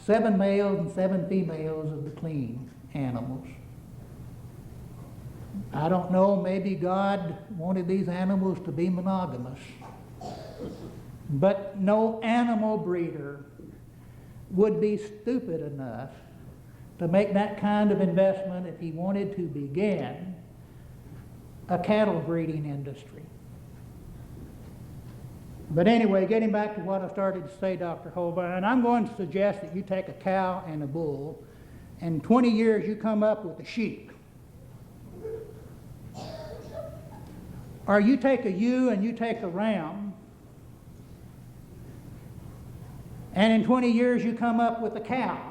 7 males and 7 females of the clean animals. I don't know, maybe God wanted these animals to be monogamous. But no animal breeder would be stupid enough to make that kind of investment if he wanted to begin a cattle breeding industry. But anyway, getting back to what I started to say, Dr. Holbein, I'm going to suggest that you take a cow and a bull, and in 20 years you come up with a sheep. Or you take a ewe and you take a ram, and in 20 years you come up with a cow.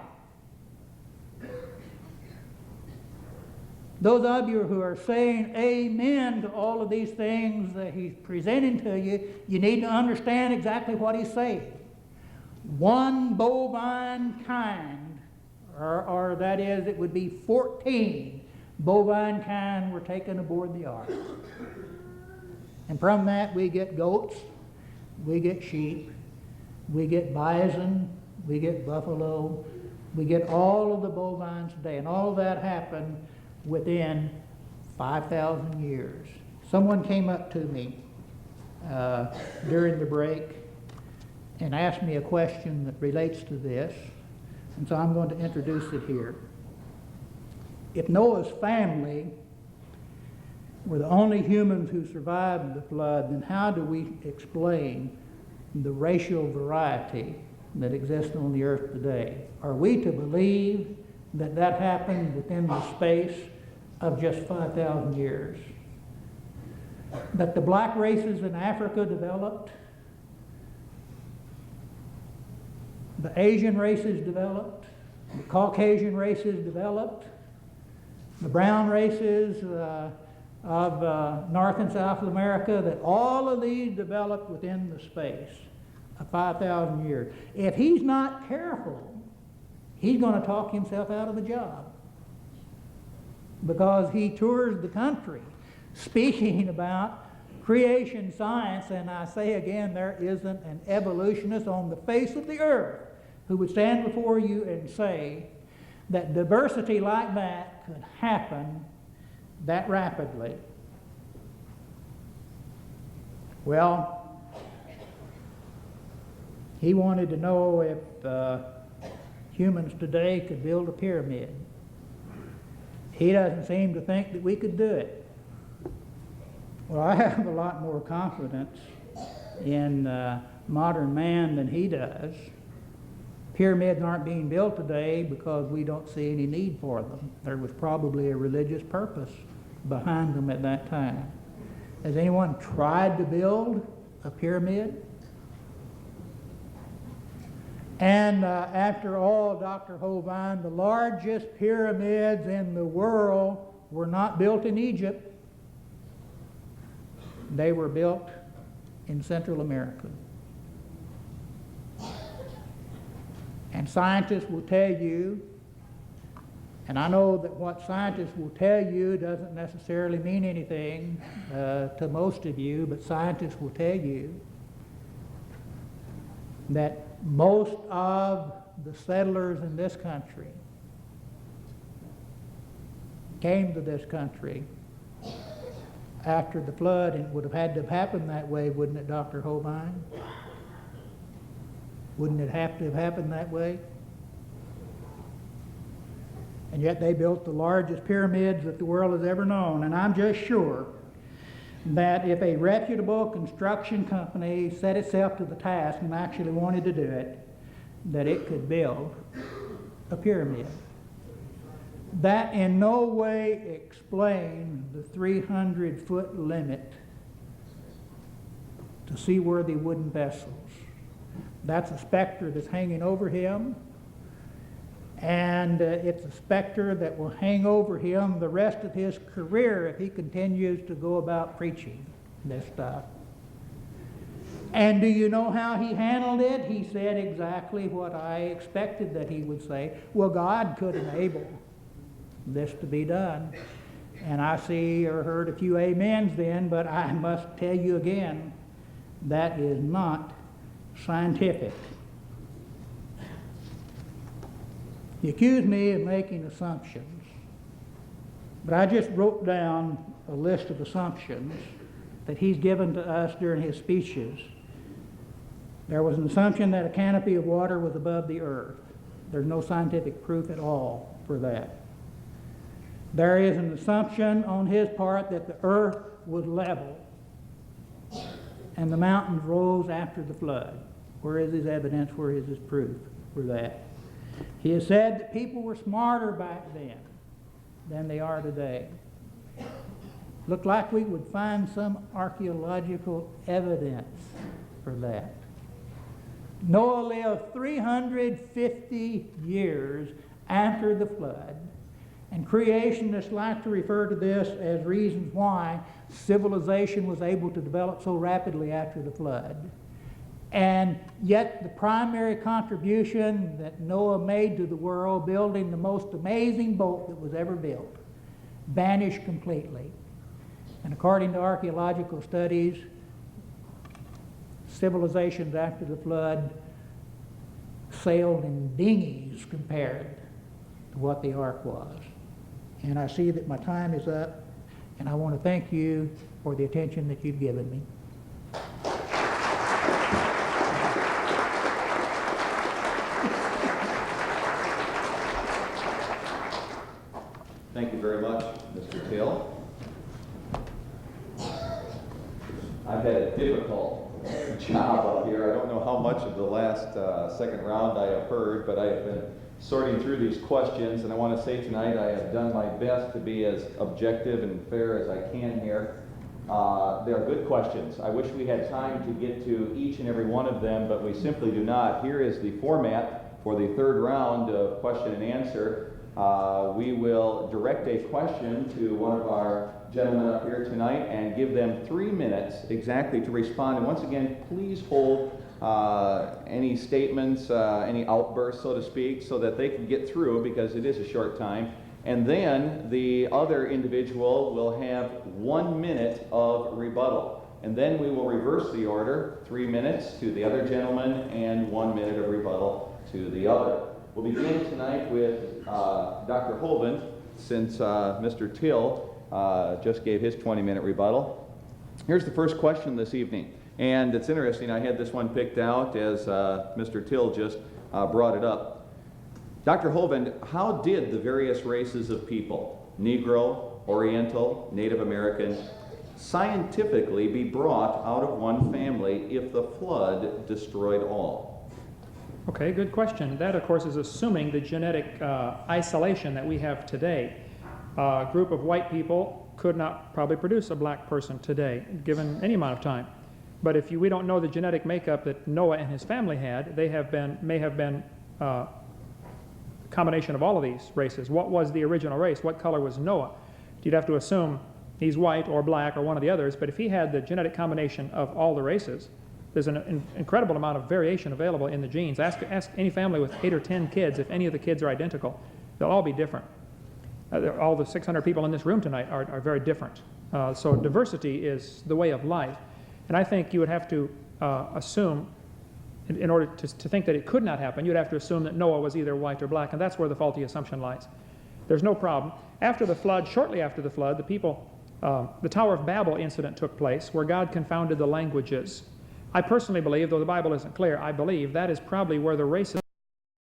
Those of you who are saying amen to all of these things that he's presenting to you, you need to understand exactly what he's saying. One bovine kind, or that is, it would be 14 bovine kind were taken aboard the ark. And from that we get goats, we get sheep, we get bison, we get buffalo, we get all of the bovines today. And all of that happened within 5,000 years. Someone came up to me during the break and asked me a question that relates to this, and so I'm going to introduce it here. If Noah's family were the only humans who survived the flood, then how do we explain the racial variety that exists on the earth today? Are we to believe that that happened within the space of just 5,000 years? That the black races in Africa developed, the Asian races developed, the Caucasian races developed, the brown races of North and South America, that all of these developed within the space of 5,000 years. If he's not careful, he's going to talk himself out of a job, because he tours the country speaking about creation science. And I say again, there isn't an evolutionist on the face of the earth who would stand before you and say that diversity like that could happen that rapidly. Well, he wanted to know if humans today could build a pyramid. He doesn't seem to think that we could do it. Well, I have a lot more confidence in modern man than he does. Pyramids aren't being built today because we don't see any need for them. There was probably a religious purpose behind them at that time. Has anyone tried to build a pyramid? And after all, Dr. Holbein, the largest pyramids in the world were not built in Egypt. They were built in Central America. And scientists will tell you, and I know that what scientists will tell you doesn't necessarily mean anything to most of you, but scientists will tell you that most of the settlers in this country came to this country after the flood, and it would have had to have happened that way, wouldn't it, Dr. Holbein? Wouldn't it have to have happened that way? And yet they built the largest pyramids that the world has ever known. And I'm just sure that if a reputable construction company set itself to the task and actually wanted to do it, that it could build a pyramid. That in no way explains the 300-foot limit to seaworthy wooden vessels. That's a specter that's hanging over him, and it's a specter that will hang over him the rest of his career if he continues to go about preaching this stuff. And do you know how he handled it? He said exactly what I expected that he would say. Well, God could enable this to be done. And I see or heard a few amens then, but I must tell you again, that is not scientific. You accuse me of making assumptions, but I just wrote down a list of assumptions that he's given to us during his speeches. There was an assumption that a canopy of water was above the earth. There's no scientific proof at all for that. There is an assumption on his part that the earth was level and the mountains rose after the flood. Where is his evidence? Where is his proof for that? He has said that people were smarter back then than they are today. Looked like we would find some archaeological evidence for that. Noah lived 350 years after the flood, and creationists like to refer to this as reasons why civilization was able to develop so rapidly after the flood. And yet the primary contribution that Noah made to the world, building the most amazing boat that was ever built, vanished completely. And according to archaeological studies, civilizations after the flood sailed in dinghies compared to what the ark was. And I see that my time is up, and I want to thank you for the attention that you've given me. Thank you very much, Mr. Till. I've had a difficult job up here. I don't know how much of the last second round I have heard, but I have been sorting through these questions, and I want to say tonight I have done my best to be as objective and fair as I can here. They are good questions. I wish we had time to get to each and every one of them, but we simply do not. Here is the format for the third round of question and answer. We will direct a question to one of our gentlemen up here tonight and give them 3 minutes exactly to respond. And once again, please hold any statements, any outbursts, so to speak, so that they can get through, because it is a short time. And then the other individual will have 1 minute of rebuttal. And then we will reverse the order, 3 minutes to the other gentleman and 1 minute of rebuttal to the other. We'll begin tonight with Dr. Holben, since Mr. Till just gave his 20-minute rebuttal. Here's the first question this evening. And it's interesting, I had this one picked out as Mr. Till just brought it up. Dr. Holben, how did the various races of people, Negro, Oriental, Native American, scientifically be brought out of one family if the flood destroyed all? Okay, good question. That, of course, is assuming the genetic isolation that we have today. A group of white people could not probably produce a black person today, given any amount of time. But if we don't know the genetic makeup that Noah and his family had, may have been a combination of all of these races. What was the original race? What color was Noah? You'd have to assume he's white or black or one of the others, but if he had the genetic combination of all the races, there's an incredible amount of variation available in the genes. Ask any family with 8 or 10 kids if any of the kids are identical. They'll all be different. All the 600 people in this room tonight are very different. So diversity is the way of life. And I think you would have to assume, in order to think that it could not happen, you'd have to assume that Noah was either white or black, and that's where the faulty assumption lies. There's no problem. After the flood, shortly after the flood, the Tower of Babel incident took place, where God confounded the languages. I personally believe, though the Bible isn't clear, I believe that is probably where the races